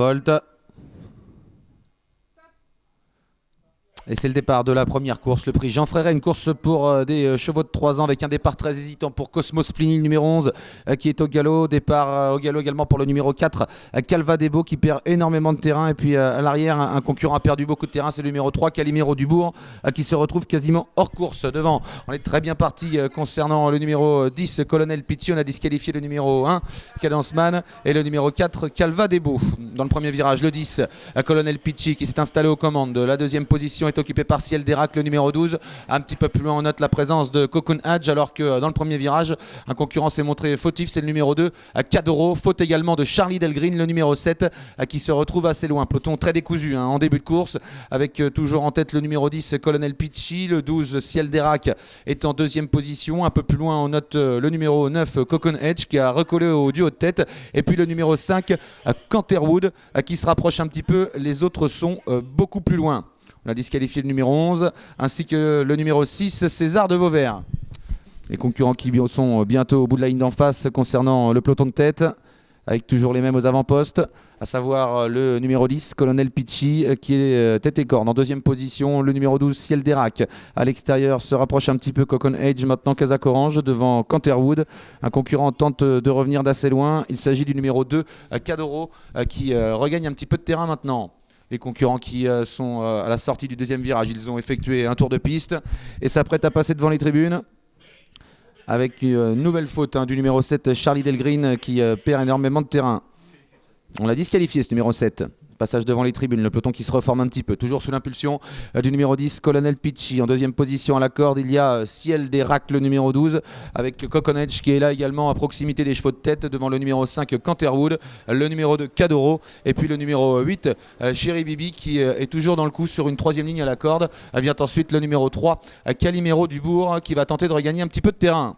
Volt. Et c'est le départ de la première course, le prix Jean Fréret, une course pour des chevaux de 3 ans avec un départ très hésitant pour Cosmos Flini, le numéro 11, qui est au galop. Départ au galop également pour le numéro 4, Calvadebo, qui perd énormément de terrain. Et puis à l'arrière, un concurrent a perdu beaucoup de terrain, c'est le numéro 3, Calimero Dubourg, qui se retrouve quasiment hors course devant. On est très bien parti concernant le numéro 10, Colonel Pichi. On a disqualifié le numéro 1, Cadenceman, et le numéro 4, Calvadebo. Dans le premier virage, le 10, Colonel Pichi, qui s'est installé aux commandes. La deuxième position est occupé par Ciel d'Erac, le numéro 12. Un petit peu plus loin, on note la présence de Cocoon Hadj, alors que dans le premier virage, un concurrent s'est montré fautif, c'est le numéro 2, Cadoro. Faute également de Charlie Delgreen, le numéro 7, qui se retrouve assez loin. Peloton très décousu en début de course, avec toujours en tête le numéro 10, Colonel Pichi. Le 12, Ciel d'Erac, est en deuxième position. Un peu plus loin, on note le numéro 9, Cocoon Hadj, qui a recollé au duo de tête. Et puis le numéro 5, Canterwood, qui se rapproche un petit peu. Les autres sont beaucoup plus loin. On a disqualifié le numéro 11 ainsi que le numéro 6, César de Vauvert. Les concurrents qui sont bientôt au bout de la ligne d'en face concernant le peloton de tête, avec toujours les mêmes aux avant-postes, à savoir le numéro 10, Colonel Pichi, qui est tête et corne. En deuxième position, le numéro 12, Ciel d'Erac. À l'extérieur, se rapproche un petit peu Cocoon Hadj, maintenant Casac Orange, devant Canterwood. Un concurrent tente de revenir d'assez loin. Il s'agit du numéro 2, Cadoro, qui regagne un petit peu de terrain maintenant. Les concurrents qui sont à la sortie du deuxième virage, ils ont effectué un tour de piste et s'apprêtent à passer devant les tribunes avec une nouvelle faute du numéro 7, Charlie Delgreen, qui perd énormément de terrain. On l'a disqualifié, ce numéro 7. Passage devant les tribunes, le peloton qui se reforme un petit peu, toujours sous l'impulsion du numéro 10, Colonel Pichi. En deuxième position à la corde, il y a Ciel d'Erac, le numéro 12, avec Cocoon Hadj qui est là également à proximité des chevaux de tête, devant le numéro 5, Canterwood, le numéro 2, Cadoro, et puis le numéro 8, Chéri Bibi, qui est toujours dans le coup sur une troisième ligne à la corde. Vient ensuite le numéro 3, Calimero Dubourg, qui va tenter de regagner un petit peu de terrain.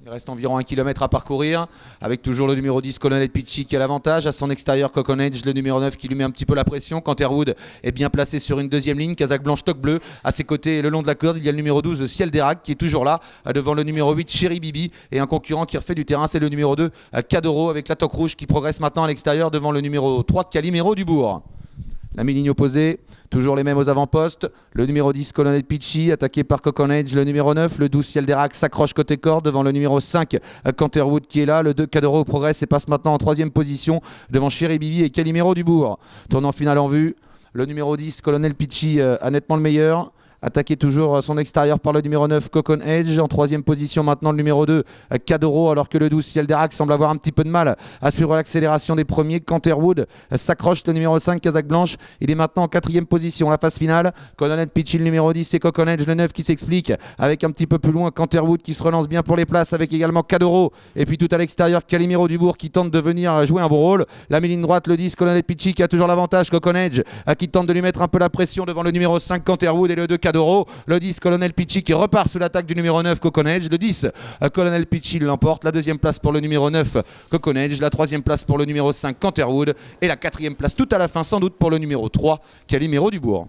Il reste environ 1 km à parcourir, avec toujours le numéro 10, Colonel Pichi, qui a l'avantage. À son extérieur, Cocoon Hadj, le numéro 9, qui lui met un petit peu la pression. Canterwood est bien placé sur une deuxième ligne. Casaque blanche, toque bleu. À ses côtés, le long de la corde, il y a le numéro 12, Ciel d'Erac, qui est toujours là, devant le numéro 8, Chéri Bibi. Et un concurrent qui refait du terrain, c'est le numéro 2, Cadoro, avec la toque rouge, qui progresse maintenant à l'extérieur, devant le numéro 3, Calimero Dubourg. La mi-ligne opposée, toujours les mêmes aux avant-postes. Le numéro 10, Colonel Pichi, attaqué par Cocoon Hadj. Le numéro 9, le 12, Ciel d'Erac, s'accroche côté corde devant le numéro 5, Canterwood, qui est là. Le 2, Cadoro, progresse et passe maintenant en troisième position devant Chéri Bibi et Calimero Dubourg. Tournant final en vue, le numéro 10, Colonel Pichi, a nettement le meilleur. Attaqué toujours son extérieur par le numéro 9, Cocoon Hadj. En troisième position maintenant le numéro 2, Cadoro, alors que le 12, Ciel d'Erac, semble avoir un petit peu de mal à suivre l'accélération des premiers. Canterwood s'accroche, le numéro 5, Casaque blanche. Il est maintenant en quatrième position. La phase finale, Colonel Pichi, le numéro 10, et Cocoon Hadj, le 9, qui s'explique avec un petit peu plus loin Canterwood, qui se relance bien pour les places, avec également Cadoro. Et puis tout à l'extérieur, Calimero Dubourg, qui tente de venir jouer un bon rôle. La mi-ligne droite, le 10, Colonel Pichi, qui a toujours l'avantage. Cocoon Hadj, qui tente de lui mettre un peu la pression devant le numéro 5, Canterwood, et le 2, Cadoro. Le 10, Colonel Pichi, qui repart sous l'attaque du numéro 9, Cocoon Hadj. Le 10, Colonel Pichi l'emporte. La deuxième place pour le numéro 9, Cocoon Hadj. La troisième place pour le numéro 5, Canterwood. Et la quatrième place tout à la fin, sans doute, pour le numéro 3, Calimero Dubourg.